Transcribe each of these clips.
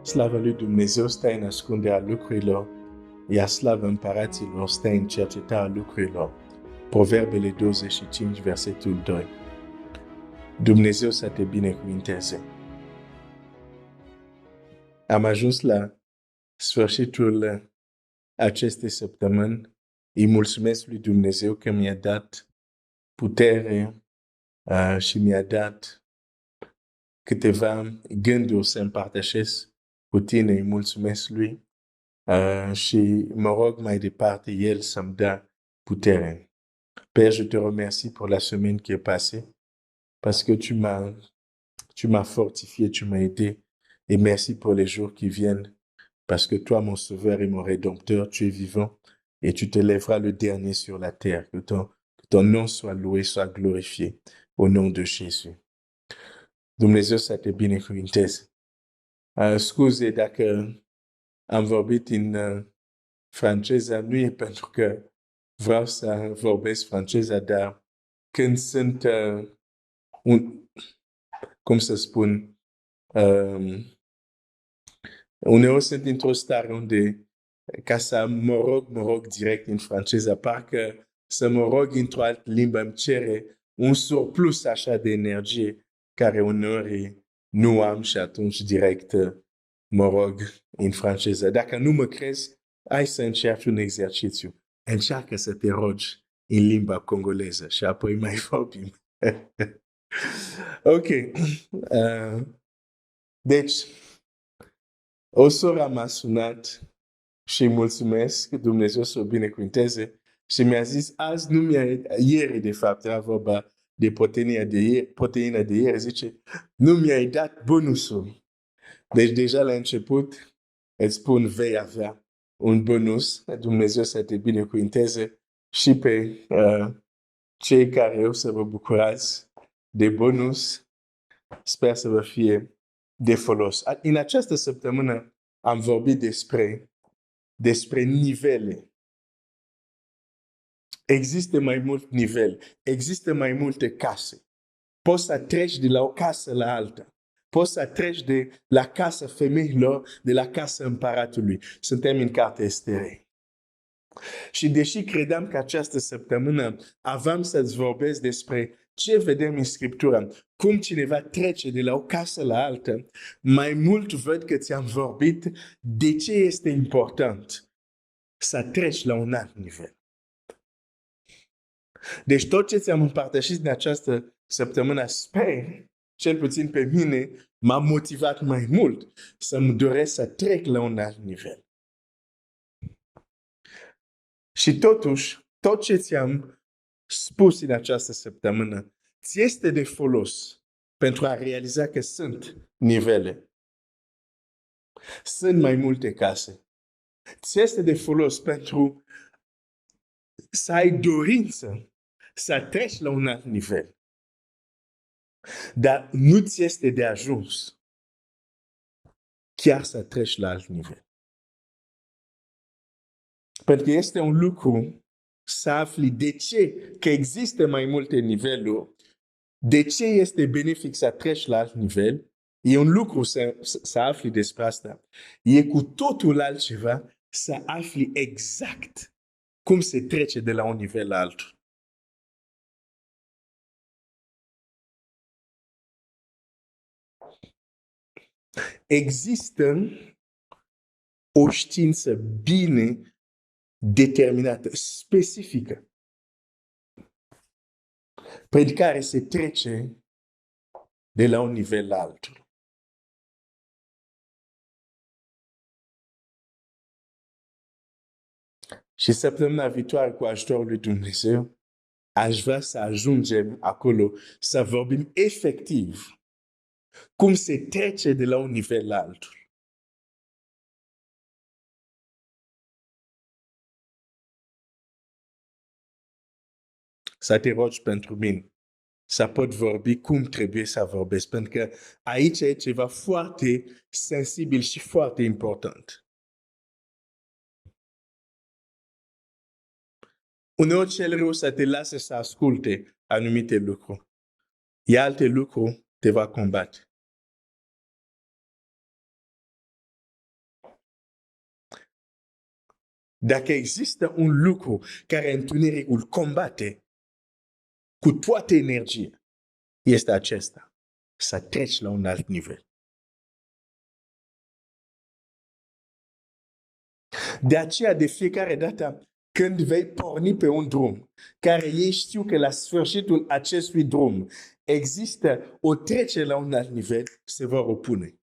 Slavă lui Dumnezeu stă în ascunderea lucrurilor, iar slavă împăraților stă în cercetarea lucrurilor. Proverbele 25, versetul 2. Dumnezeu să te binecuvinteze. Am ajuns la sfârșitul acestei săptămâni. Îi mulțumesc lui Dumnezeu că mi-a dat putere și mi-a dat câteva gânduri să împărtășesc cu tine. Îi mulțumesc lui și mă rog mai departe El să-mi dea putere. Père, je te remercie pour la semaine qui est passée parce que tu m'as fortifié, tu m'as aidé. Et merci pour les jours qui viennent parce que toi, mon sauveur et mon rédempteur, tu es vivant et tu te lèveras le dernier sur la terre. Que ton nom soit loué, soit glorifié au nom de Jésus. Dumnezeu să te binecuvinteze. Scuze dacă am vorbit în franceză, nu e pentru că vreau să vorbesc franceză, dar când sunt cum să spun, uneori sunt într-o stare unde ca să mă rog direct în franceză, parcă să mă rog într-o altă limbă îmi cere un surplus așa de energie care uneori nu am și atunci direct mă rog în franceză. Dacă nu mă crezi, hai să încerci un exercițiu. Încearcă să te rogi în limba congoleză și apoi mai vorbim. Ok. Deci, o soră m-a sunat și mulțumesc, Dumnezeu să o binecuvinteze, și mi-a zis, ieri de fapt, era vorba de proteina de ieri, zice, nu mi-ai dat bonusul. Deci deja la început îți spun, vei avea un bonus, Dumnezeu să te binecuvinteze și pe cei care o să vă bucurați de bonus, sper să vă fie de folos. În această săptămână am vorbit despre nivele. Există mai mult nivel, există mai multe case. Poți să treci de la o casă la alta. Poți să treci de la casa femeilor, de la casa împăratului. Suntem în cartea Esterei. Și deși credeam că această săptămână aveam să-ți vorbesc despre ce vedem în Scriptură, cum cineva trece de la o casă la alta, mai mult văd că ți-am vorbit de ce este important să treci la un alt nivel. Deci tot ce ți-am împărtășit în această săptămână, sper, cel puțin pe mine, m-a motivat mai mult să-mi doresc să trec la un alt nivel. Și totuși, tot ce ți-am spus în această săptămână, ți este de folos pentru a realiza că sunt nivele. Sunt mai multe case. Ți este de folos pentru să ai dorință să treci la un alt nivel. Dar nu ți este de ajuns chiar să treci la alt nivel. Pentru că este un lucru să afli de ce, că există mai multe niveluri, de ce este benefic să treci la alt nivel, e un lucru să afli despre asta. E cu totul altceva să afli exact cum se trece de la un nivel la altul. Există o știință bine determinată, specifică, prin care se trece de la un nivel la altul. Și săptămâna viitoare, cu ajutorul lui Dumnezeu, aș vrea să ajungem acolo, să vorbim efectiv cum se trece de la un nivel la altul. Să te rogi pentru mine, să pot vorbi cum trebuie să vorbesc, pentru că aici e ceva foarte sensibil și foarte important. Uneori cel rău să te lase să asculte anumite lucruri. E alte lucruri te va combate. Dacă există un lucru care întunericul combate cu toată energia, este acesta. Să treci la un alt nivel. De aceea, de fiecare dată când vei porni pe un drum, care ei știu că la sfârșitul acestui drum există o trecere la un alt nivel, se vor opune.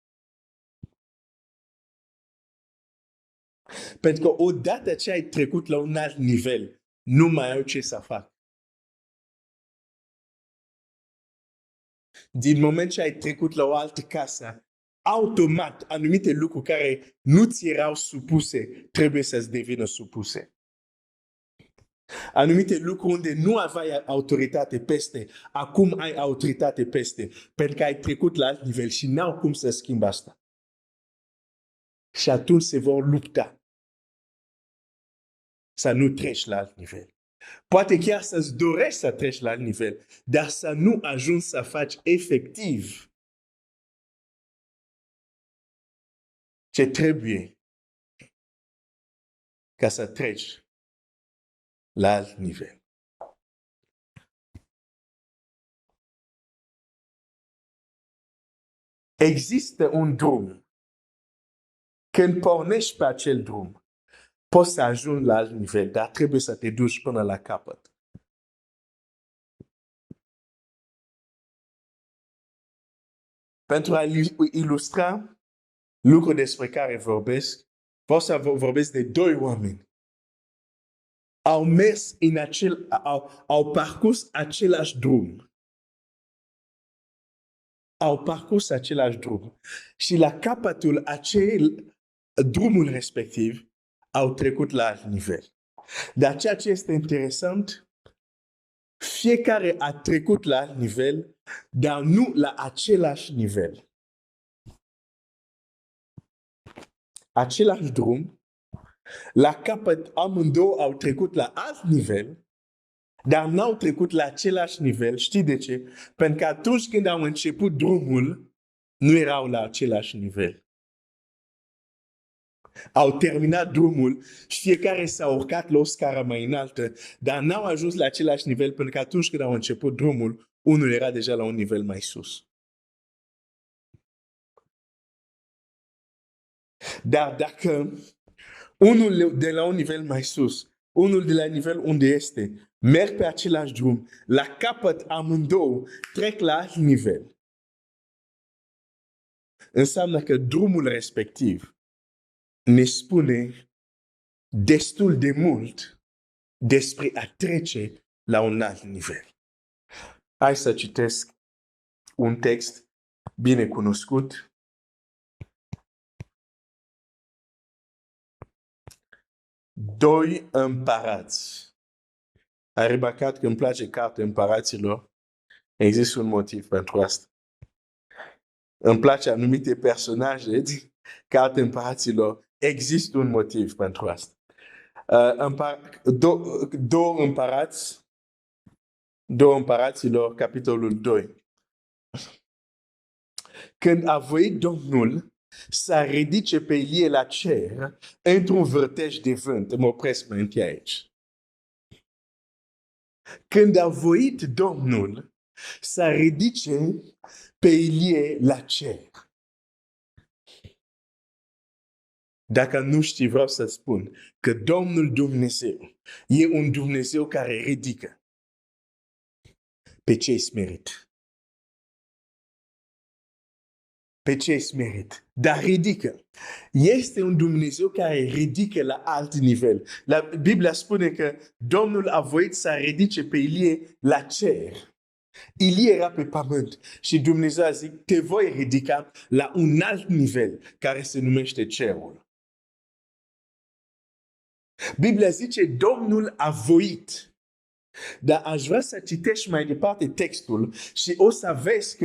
Pentru că odată ce ai trecut la un alt nivel, nu mai au ce să fac. Din moment ce ai trecut la o altă casă, automat, anumite lucruri care nu ți erau supuse, trebuie să-ți devină supuse. Anumite lucruri unde nu aveai autoritate peste, acum ai autoritate peste, pentru că ai trecut la alt nivel și n-au cum să schimbi asta. Și atunci se vor lupta să nu treci la alt nivel. Poate chiar să-ți dorești să treci la alt nivel, dar să nu ajungi să faci efectiv ce trebuie ca să treci la alt nivel. Există un drum. Când pornești pe acel drum, poți să ajungi la alt nivel, dar trebuie să te duci până la capăt. Pentru a ilustra lucruri despre care vorbesc, pot să vorbesc de doi oameni. Au mers au parcurs același drum. Au parcurs același drum. Și la capătul drumul respectiv, au trecut la alt nivel. Dar ceea ce este interesant, fiecare a trecut la alt nivel, dar nu la același nivel. Același drum, la capăt amândouă au trecut la alt nivel, dar n-au trecut la același nivel. Știi de ce? Pentru că atunci când au început drumul, nu erau la același nivel. Au terminat drumul și fiecare s-a urcat la o scară mai înaltă, dar n-au ajuns la același nivel pentru că atunci când au început drumul, unul era deja la un nivel mai sus. Dar dacă unul de la un nivel mai sus, unul de la nivel unde este, merg pe același drum, la capăt amândouă trec la alt nivel, înseamnă că drumul respectiv ne spune destul de mult despre a trece la un alt nivel. Hai să citesc un text bine cunoscut. Doi împărați. Ai remarcat că îmi place cartea Împăraților? Există un motiv pentru asta. Îmi place anumite personaje din cartea Împăraților. Există un motiv pentru asta. Două împăraților, capitolul 2. Când a voit Domnul să ridice pe Ilie la cer într-un vârtej de vânt, mă opresc mai întâi aici. Când a voit Domnul să ridice pe Ilie la cer. Dacă nu știi, vreau să spun că Domnul Dumnezeu e un Dumnezeu care ridică pe cei smerit. Pe cei smerit. Dar ridică. Este un Dumnezeu care ridică la alt nivel. Biblia spune că Domnul a voit să ridice pe Ilie la cer. Ilie era pe pământ și Dumnezeu a zis, te voi ridica la un alt nivel care se numește cerul. Biblia zice, Domnul a voit. Dar aș vrea să citești mai departe textul și o să vezi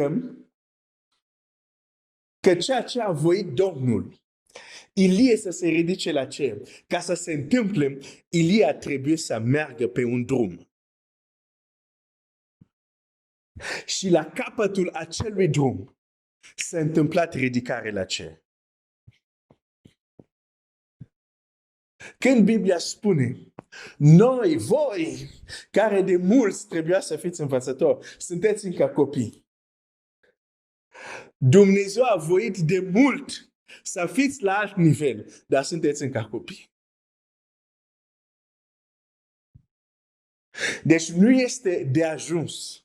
că ceea ce a voit Domnul, Ilie să se ridice la cer. Ca să se întâmple, Ilie a trebuit să meargă pe un drum. Și la capătul acelui drum s-a întâmplat ridicare la cer. Când Biblia spune, noi, voi, care de mulți trebuia să fiți învățători, sunteți încă copii. Dumnezeu a voit de mult să fiți la alt nivel, dar sunteți încă copii. Deci nu este de ajuns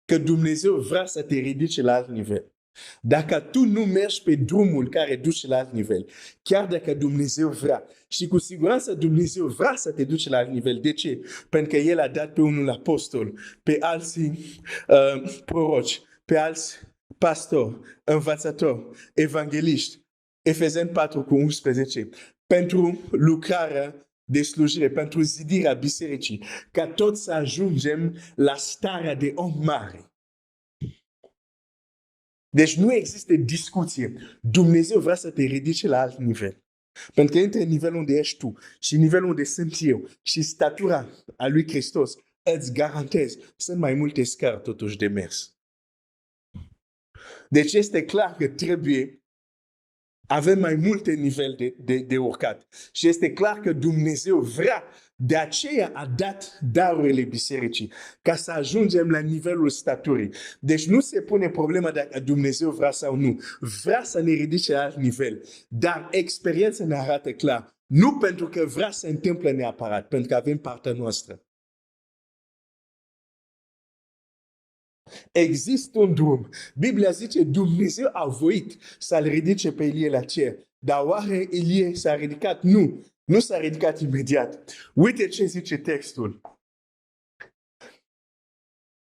că Dumnezeu vrea să te ridice la alt nivel. Dacă tu nu mergi pe drumul care duce la alt nivel, chiar dacă Dumnezeu vrea, și cu siguranță Dumnezeu vrea să te duce la alt nivel. De ce? Pentru că El a dat pe unul apostol, pe alții proroci, pe alți pastori, învățători, evangeliști. Efeseni 4:11. Pentru lucrarea de slujire, pentru zidirea bisericii, ca toți să ajungem la starea de om mare. Deci nu există discuție. Dumnezeu vrea să te ridice la alt nivel. Pentru că între nivelul unde ești tu și nivelul unde sunt eu și statura a lui Hristos, îți garantez, sunt mai multe scări totuși de mers. Deci este clar că trebuie avem mai multe nivele de urcat. Și este clar că Dumnezeu vrea, de aceea a dat darurile bisericii, ca să ajungem la nivelul staturii. Deci nu se pune problema dacă Dumnezeu vrea sau nu. Vrea să ne ridice la alt nivel. Dar experiența ne arată clar. Nu pentru că vrea să întâmple neapărat, pentru că avem partea noastră. Există un drum. Biblia zice, Dumnezeu a voit să-l ridice pe Ilie la cer. Dar oare Ilie s-a ridicat? Nu. Nu s-a ridicat imediat. Uite ce zice textul.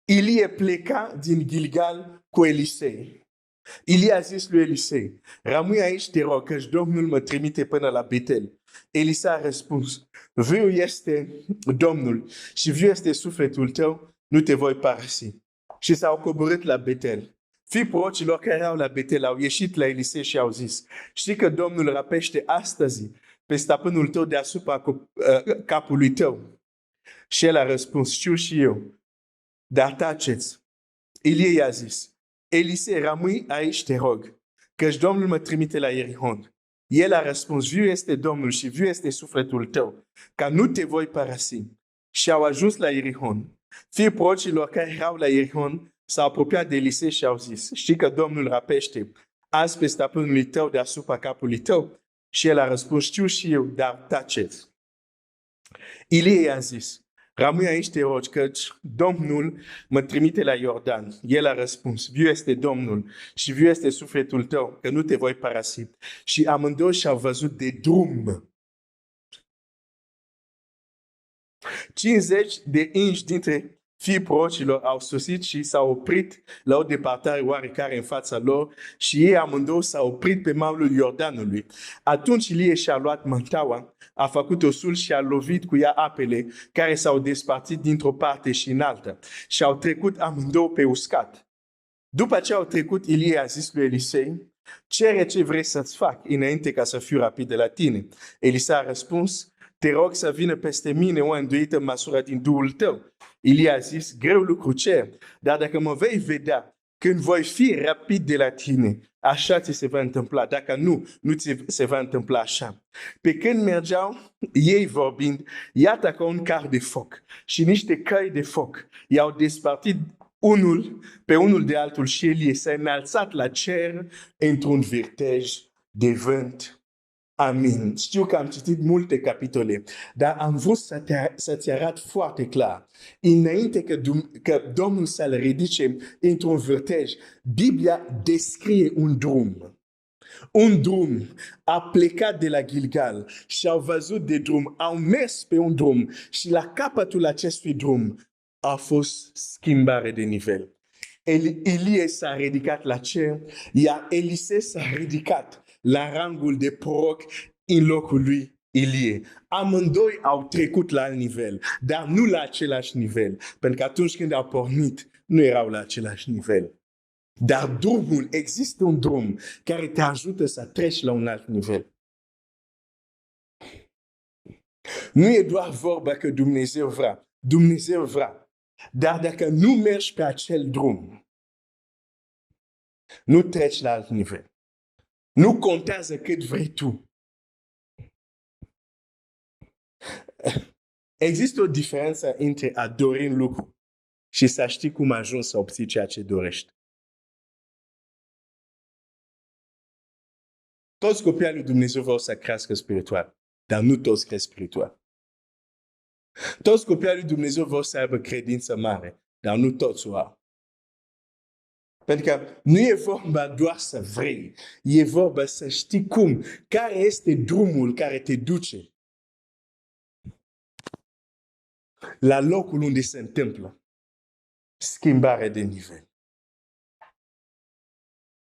Ilie pleca din Gilgal cu Elisei. Ilie a zis lui Elisei, rămâi aici, te rog, căci Domnul mă trimite până la Betel. Elisei a răspuns, viu este Domnul și viu este sufletul tău, nu te voi părăsi. Și s-au coborât la Betel. Fii prorocilor care erau la Betel au ieșit la Elisei și au zis, știi că Domnul răpește astăzi pe stăpânul tău deasupra capului tău? Și el a răspuns, știu și eu, dar taceți. Ilie i-a zis, Elisei, rămâi aici, te rog, căci Domnul mă trimite la Ierihon. El a răspuns, viu este Domnul și viu este sufletul tău, ca nu te voi părăsi. Și au ajuns la Ierihon. Fii prorocilor care erau la Ierihon s-au apropiat de Elisei și au zis, știi că Domnul răpește azi pe stăpânului tău deasupra capului tău? Și el a răspuns, știu și eu, dar taceți. Ilie i-a zis, rămâi aici, te rog, căci Domnul mă trimite la Iordan. El a răspuns, viu este Domnul și viu este sufletul tău, că nu te voi părăsi. Și amândoi și-au văzut de drum. 50 de inși dintre fii prorocilor au sosit și s-au oprit la o departare oarecare în fața lor și ei amândouă s-au oprit pe malul Iordanului. Atunci Ilie și-a luat mântaua, a făcut-o sul și a lovit cu ea apele care s-au despărțit dintr-o parte și în alta și au trecut amândouă pe uscat. După ce au trecut, Ilie a zis lui Elisei, cere ce vrei să-ți fac înainte ca să fiu rapid de la tine. Elisei a răspuns, te rog să vină peste mine o îndoită măsură din duhul tău. Ilie a zis, greu lucru cer, dar dacă mă vei vedea când voi fi rapid de la tine, așa ți se va întâmpla. Dacă nu, nu ți se va întâmpla așa. Pe când mergeau ei vorbind, iată că un car de foc și niște căi de foc i-au despărțit unul pe unul de altul și Ilie s-a înălțat la cer într-un virtej de vânt. Amin. Știu că am citit multe capitole, dar am vrut să-ți arăt foarte clar. Înainte că Domnul să-l ridice într-un vârtej, Biblia descrie un drum. Un drum. A plecat de la Gilgal și au văzut de drum, au mers pe un drum și la capătul acestui drum a fost schimbare de nivel. Ilie s-a ridicat la cer, iar Elisei s-a ridicat la rangul de proroc în locul lui Ilie. Amândoi au trecut la alt nivel, dar nu la același nivel, pentru că atunci când au pornit, nu erau la același nivel. Dar drumul, există un drum care te ajută să treci la un alt nivel. Nu e doar vorba că Dumnezeu vrea. Dumnezeu vrea. Dar dacă nu mergi pe acel drum, nu treci la alt nivel. Nu contează cât vrei tu. Există o diferență între a dori un lucru și să știi cum ajungi să obții ceea ce dorești. Toți copiii lui Dumnezeu vor să crească spiritual, dar nu toți cresc spiritual. Toți copiii lui Dumnezeu vor să aibă credință mare, dar nu toți o au. Pentru că nu e vorba doar să vrei, e vorba să știi cum, care este drumul care te duce la locul unde se întâmplă schimbare de nivel.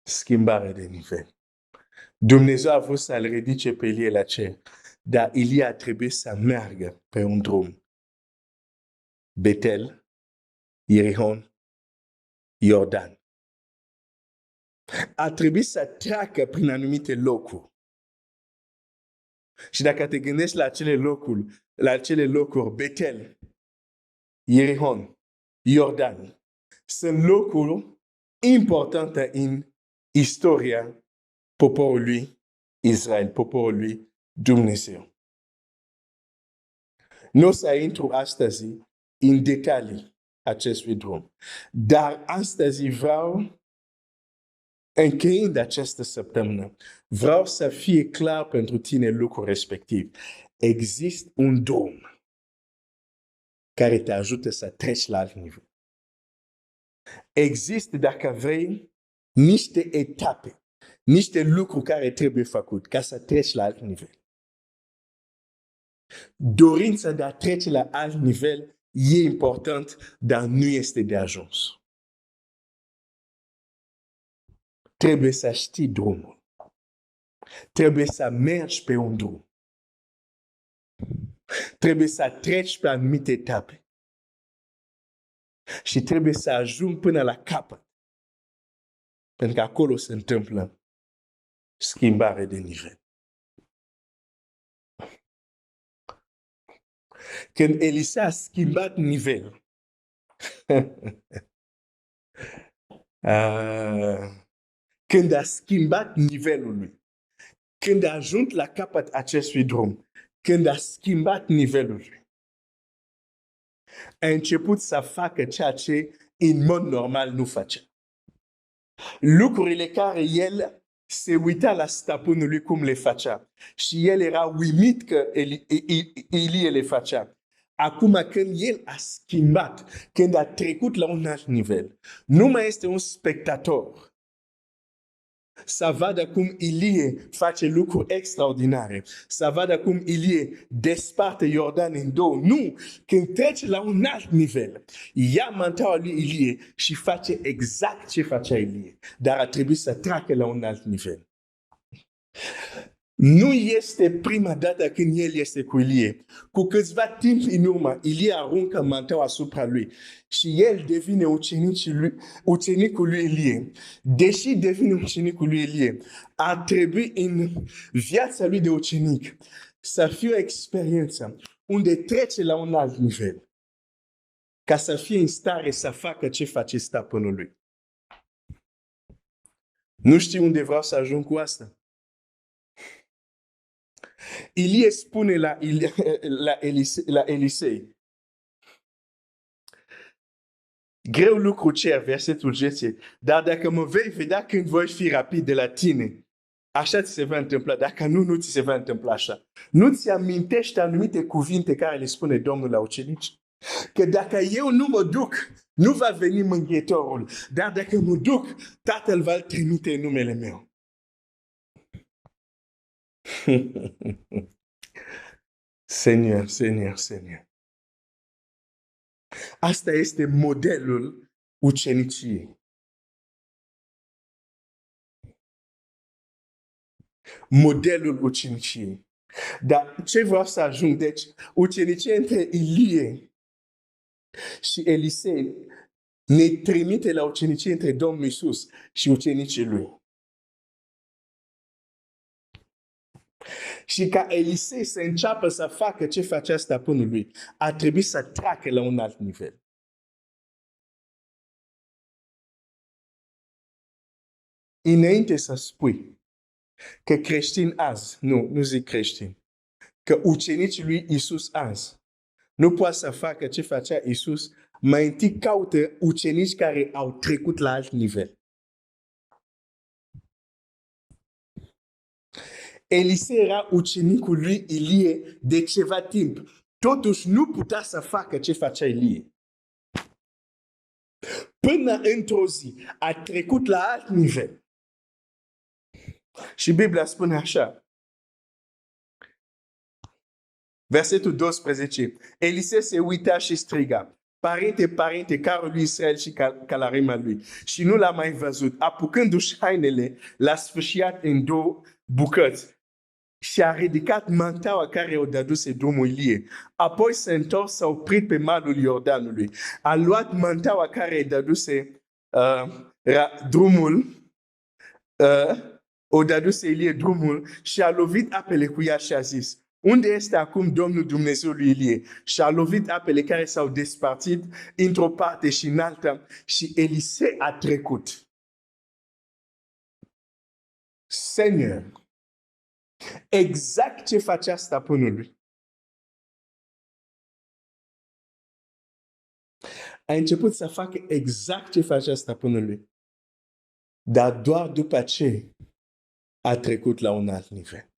Schimbare de nivel. Dumnezeu a vrut să-l ridice pe Ilie la cer, dar Ilie a trebuit să meargă pe un drum. Betel, Ierihon, Iordan. A trebuit să treacă prin anumite locuri. Și dacă te gândești la acele locuri, Betel, Ierihon, Iordan, sunt locuri importante în istoria poporului Israel, poporului Dumnezeu. Nu o să intru astăzi în detalii acestui drum, dar astăzi vreau, încheiind această săptămână, vreau să fie clar pentru tine lucrul respectiv. Există un drum care te ajută să treci la alt nivel. Există, dacă vrei, niște etape, niște lucruri care trebuie făcut ca să treci la alt nivel. Dorința de a trece la alt nivel e important, dar nu este de ajuns. Trebuie să știi drumul. Trebuie să mergi pe un drum. Trebuie să treci pe anumite etape. Și trebuie să ajungi până la capăt. Pentru că acolo se întâmplă schimbare de nivel. Când Elisa a schimbat nivelul, când a schimbat nivelul lui, când a ajuns la capăt acestui drum, când a schimbat nivelul lui, a început să facă ceea ce în mod normal nu facea. Lucrurile care el se uita la stăpânul lui cum le facea și el era uimit că Ilie le facea. Acum când el a schimbat, când a trecut la un alt nivel, nu mai este un spectator să vadă cum Ilie face lucruri extraordinare, să vadă cum Ilie desparte Iordan în două. Nu! Când trece la un alt nivel, ia mantaua lui Ilie și face exact ce facea Ilie. Dar a trebuit să treacă la un alt nivel. Nu este prima dată când el este cu Ilie. Cu câțiva timp în urmă, Ilie aruncă mantaua asupra lui și el devine ucenicul lui Ilie. Deși devine ucenicul lui Ilie, a trebuit în viața lui de ucenic să fie o experiență unde trece la un alt nivel, ca să fie în stare să facă ce face stăpânul lui. Nu știu unde vreau să ajung cu asta. Ilie spune la Elisei, greu lucru cer, versetul 10, dar dacă mă vei vedea când voi fi rapid de la tine, așa ți se va întâmpla. Dacă nu, nu ți se va întâmpla așa. Nu ți amintești anumite cuvinte care le spune Domnul la ucenici? Că dacă eu nu mă duc, nu va veni mângâietorul, dar dacă mă duc, Tatăl va trimite în numele meu. Seigneur, Seigneur, Seigneur. Asta este modelul uceniciei. Modelul uceniciei. Dar ce vreau să ajung? Deci, ucenicia între Ilie și Elisei ne trimite la ucenicie între Domnul Iisus și ucenicii lui. Și ca Elisei să înceapă să facă ce facea stăpânul lui, a trebuit să treacă la un alt nivel. Înainte să spui că creștini azi, nu zic creștini, că ucenicii lui Iisus azi nu poate să facă ce facea Iisus, mai întâi caută ucenici care au trecut la alt nivel. Elisei era ucenicul lui Ilie de ceva timp. Totuși nu putea să facă ce facea Ilie. Până într-o zi a trecut la alt nivel. Și Biblia spune așa. Versetul 12. Elisei se uita și striga: Părinte, părinte, carul lui Israel și calarima lui. Și nu l-a mai văzut. Apucându-și hainele, l-a sfâșiat în două bucăți și a ridicat mantaua care o dăduse drumul Ilie. Apoi s-a întors, s-a oprit pe malul Iordanului. A luat mantaua care îi dăduse drumul, o dăduse Ilie drumul și a lovit apele cu ea și a zis: Unde este acum Domnul Dumnezeul lui Ilie? Și a lovit apele care s-au despărțit într-o parte și în alta și Elisei a trecut. Seigneur, exact ce facea stăpânului. A început să facă exact ce facea stăpânului. Dar doar după ce a trecut la un alt nivel.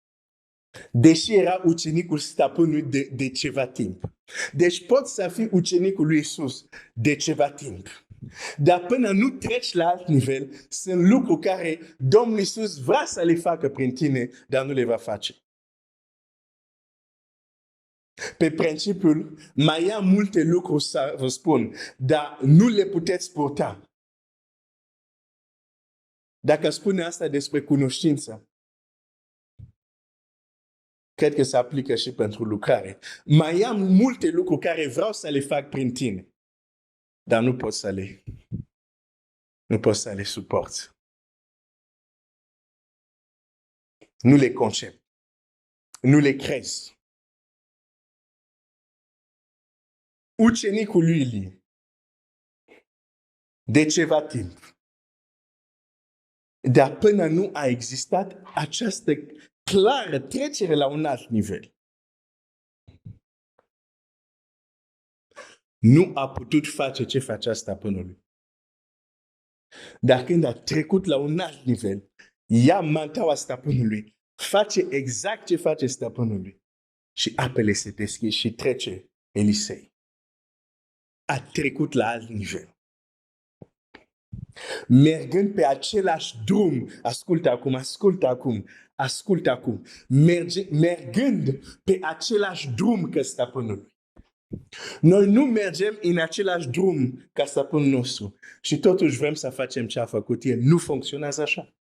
Deși era ucenicul stăpânului de ceva timp. Deci poți să fii ucenicul lui Iisus de ceva timp. Dar până nu treci la alt nivel, sunt lucruri care Domnul Iisus vrea să le facă prin tine, dar nu le va face. Pe principiul, mai am multe lucruri să vă spun, dar nu le puteți purta. Dacă spune asta despre cunoștință, cred că se aplică și pentru lucrare. Mai am multe lucruri care vreau să le fac prin tine, dar nu pot să le suport. Nu le concep. Nu le crezi. Ucenicul lui Ilie, de ceva timp, dar până nu a existat această clară trecere la un alt nivel, nu a putut face ce facea stăpânului. Dar când a trecut la un alt nivel, ia mantaua stăpânului, face exact ce face stăpânului și apele se deschid și trece Elisei. A trecut la alt nivel. Mergând pe același drum, ascultă acum, mergând pe același drum ca stăpânul. Noi nu mergem în același drum ca stăpânul nostru și totuși vrem să facem ce a făcut el. Nu funcționează așa.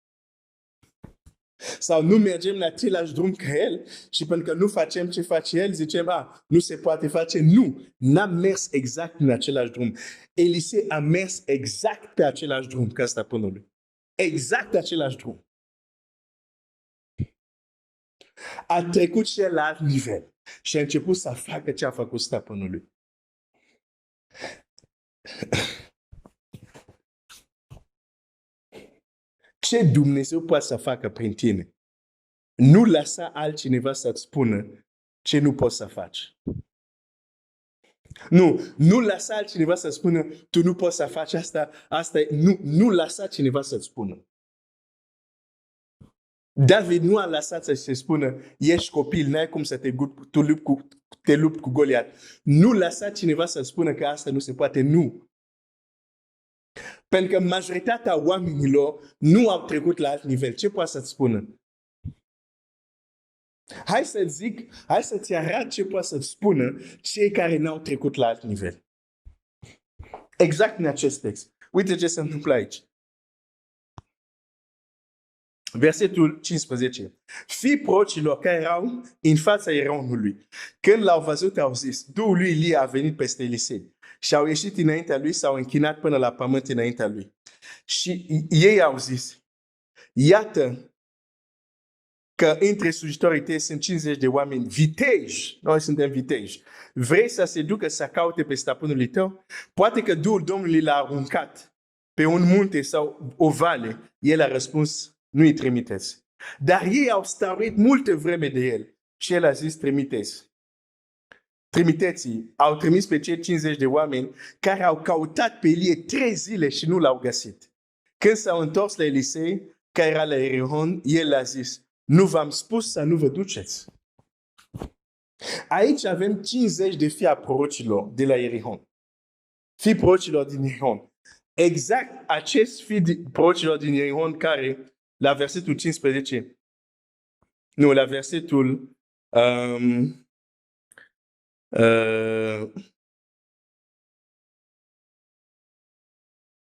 Sau nu mergem la același drum ca el și pentru că nu facem ce face el, zicem, nu se poate face. Nu, n-am mers exact în același drum. Elisei a mers exact pe același drum ca stăpânului. Exact același drum. A trecut și el la alt nivel și a început să facă ce a făcut stăpânului. Ce Dumnezeu poate să facă prin tine? Nu lăsa altcineva să-ți spună ce nu poți să faci. Nu lăsa altcineva să spună tu nu poți să faci asta. Nu lăsa cineva să-ți spună. David nu a lăsat să se spună ești copil, n-ai cum să te lupți cu Goliat. Nu lăsa cineva să spună că asta nu se poate. Nu. Pentru că majoritatea oamenilor nu au trecut la alt nivel. Ce poate să-ți spună? Hai să-ți arăt ce poate să-ți spună cei care n-au trecut la alt nivel. Exact în acest text. Uite ce se întâmplă aici. Versetul 15. Fii prorocilor care erau în fața Ieronului. Când l-au văzut, au zis, Duhul lui Ilie a venit peste Elisei. Și au ieșit înaintea lui, s-au închinat până la pământ înaintea lui. Și ei au zis, iată că între slujitorii tăi sunt 50 de oameni viteji. Noi suntem viteji. Vrei să se ducă să caute pe stăpânul tău? Poate că Duhul Domnului l-a aruncat pe un munte sau o vale. El a răspuns, nu-i trimiteți. Dar ei au stăruit multă vreme de el. Și el a zis, trimiteți. trimiteții au trimis pe cei 50 de oameni care au căutat pe Ilie 3 zile și nu l-au găsit. Când s-au întors la Elisei, care era la Ierihon, el le-a zis, nu v-am spus să nu vă duceți. Aici avem 50 de fii a prorocilor de la Ierihon. Fii prorocilor din Ierihon. Exact acest fii prorocilor din Ierihon care, la versetul 15, nu, la versetul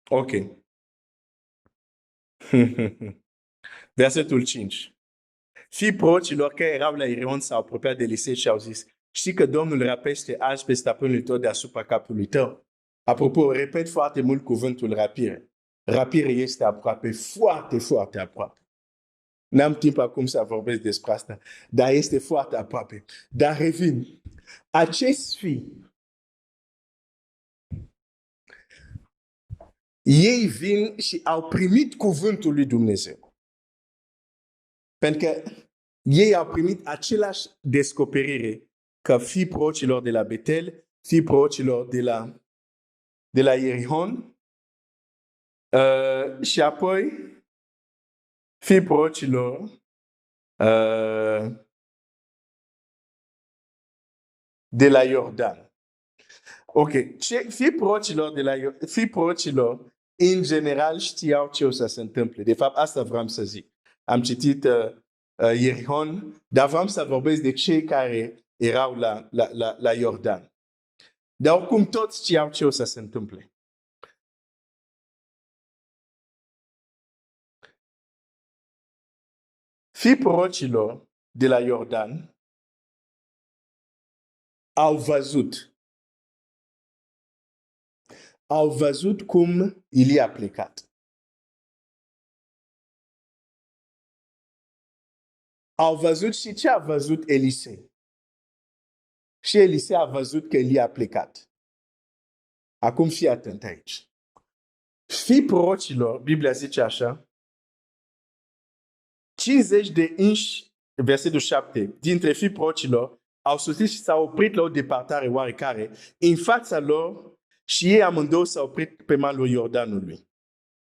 ok. Versetul 5. Fii prorocilor care erau la Ierihon s-au apropiat de Elisei și au zis, știi că Domnul rapește azi pe stăpânul tău deasupra capului tău? Apropo, repet foarte mult cuvântul rapire. Rapire este aproape, foarte, foarte aproape. N-am timp acum să vorbesc despre asta, dar este foarte aproape. Dar revin. Acest fii, ei vin și au primit cuvântul lui Dumnezeu. Pentru că ei au primit același descoperire ca fii prorocilor de la Betel, fii prorocilor de la Ierihon și apoi fii prorocilor de la Iordan. Ok, fii prorocilor în general știau ce o să se întâmple. De fapt, asta vreau să zic. Am citit Ierihon, dar vreau să vorbesc de cei care erau la Iordan. Dar oricum toți știau ce o să se întâmple. Fii prorocilor de la Iordan au văzut cum Ilie a plecat. Au văzut și ce a văzut Elisei. Și Elisei a văzut că Ilie a plecat. Acum fii atent aici. Fii prorocilor, Biblia zice așa, 50 de inși, versetul 7, dintre fii prorocilor au sosit și s-au oprit la o departare oarecare în fața lor și ei amândouă s-au oprit pe malul Iordanului.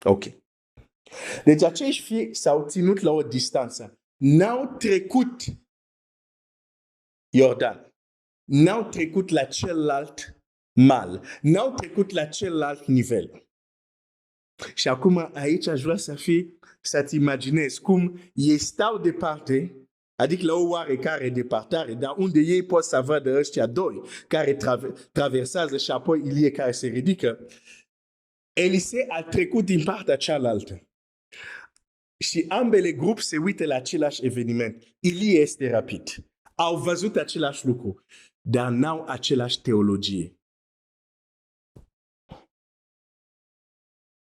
Ok. Deci acești fii s-au ținut la o distanță. N-au trecut Iordan. N-au trecut la celălalt mal. N-au trecut la celălalt nivel. Și acum aici aș vrea să-ți imaginezi cum ei stau departe, adică la o oarecare departare, dar unde ei pot să vadă ăștia doi care traversează și apoi Ilie care se ridică. Elisei a trecut din partea cealaltă. Și ambele grup se uită la același eveniment. Ilie este rapid. Au văzut același lucru, dar n-au același teologie.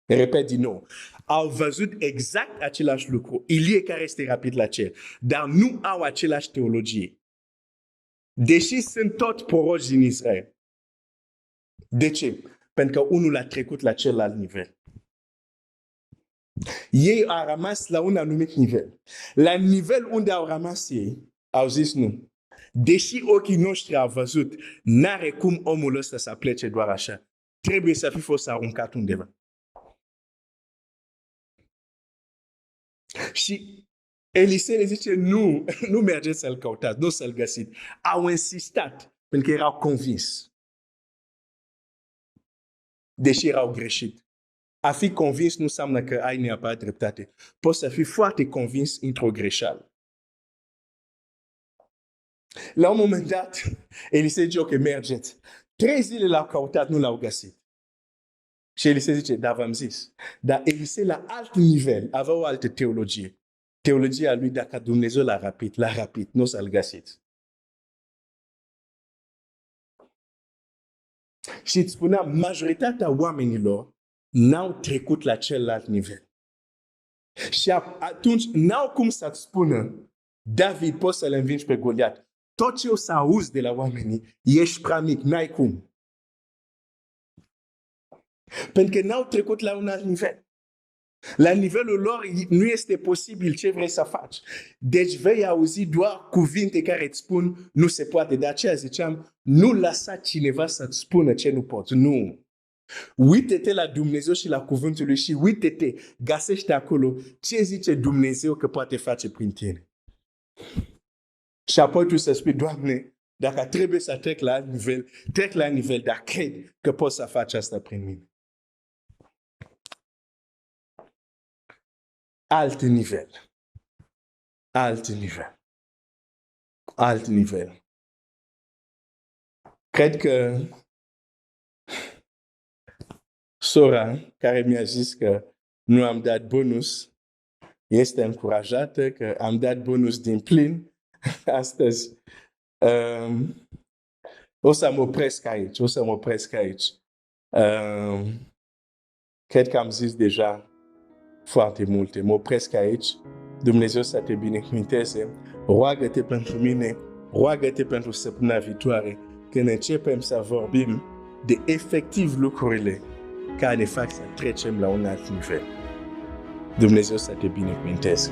Repet din nou. Au văzut exact același lucru. Ilie care este rapid la cer, dar nu au același teologie. Deși sunt tot proroci din Israel. De ce? Pentru că unul a trecut la celălalt nivel. Ei au rămas la un anumit nivel. La nivel unde au rămas ei, au zis nu. Deși ochii noștri au văzut, n-are cum omul ăsta să plece doar așa. Trebuie să fi fost aruncat undeva. Și Elisei le zice, nu mergeți să-l căutați, nu să-l găsiți. Au insistat, pentru că erau convins. Deși erau greșit. A fi convins nu înseamnă că ai neapărat dreptate. Poți să fii foarte convins într-o greșeală. La un moment dat, Elisei zice, ok, mergeți. 3 zile l-au căutat, nu l-au găsit. Și Elisei zice, da, v-am zis. Dar Elisei la alt nivel avea o altă teologie. Teologia lui, dacă Dumnezeu l-a rapid, nu o să-l găsiți. Și îți spuneam, majoritatea oamenilor n-au trecut la celălalt nivel. Și atunci n-au cum să-ți spună, David, poți să-l învingi pe Goliat. Tot ce o să auzi de la oamenii, ești prea mic, n-ai cum. Pentru că n-au trecut la un alt nivel. La nivelul lor nu este posibil ce vrei să faci. Deci vei auzi doar cuvinte care îți spun nu se poate. De aceea ziceam, nu lăsa cineva să-ți spună ce nu poți. Nu. Uite-te la Dumnezeu și la cuvântul lui și uite-te, găsește acolo ce zice Dumnezeu că poate face prin tine. Și apoi tu să spui, Doamne, dacă trebuie să trec la alt nivel, trec la alt nivel, dar cred că poți să faci asta prin mine. Alt nivel. Alt nivel. Alt nivel. Cred că sora care mi-a zis că nu am dat bonus este încurajată, că am dat bonus din plin astăzi. O să mă opresc aici. Cred că am zis deja foarte multe. Mă opresc aici. Dumnezeu să te binecuvinteze. Roagă-te pentru mine, roagă-te pentru săptămâna viitoare, când începem să vorbim de efectiv lucrurile care ne fac să trecem la un alt nivel. Dumnezeu să te binecuvinteze.